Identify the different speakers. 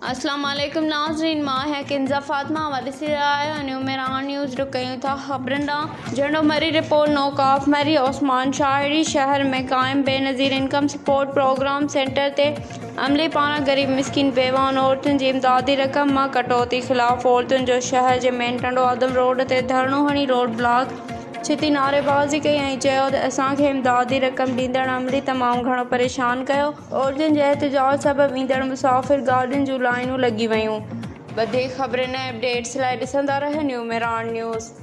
Speaker 1: अस्सलाम वालेकुम नाज़रीन, मां है किंजा फातिमा न्यूमेरान न्यूज़ रुकयूं था खबरन जड़ो मरी रिपोर्ट नौकाफ मरी ओस्मान शाहरी शहर में कायम Benazir income support programme centre ते अमले पाना गरीब मिसकिन बेवान औरतुन जी इमदादी रकम मां कटौती खिलाफ औरतुन जो शहर जे मेन टंडो आदम रोड ते धरणो हणी रोड ब्लॉक छिती नारेबाज़ी कई ऐं चयो त असांखे इमदादी रक़म ॾींदड़ अमली तमामु घणो परेशान कयो। औरतुनि जे एहतिजाज सबबि ईंदड़ मुसाफ़िर गाॾियुनि जूं लाइनूं लॻी वयूं। वधीक ख़बरुनि ऐं अपडेट्स लाइ ॾिसंदा रहियो न्यूमेरान न्यूज़।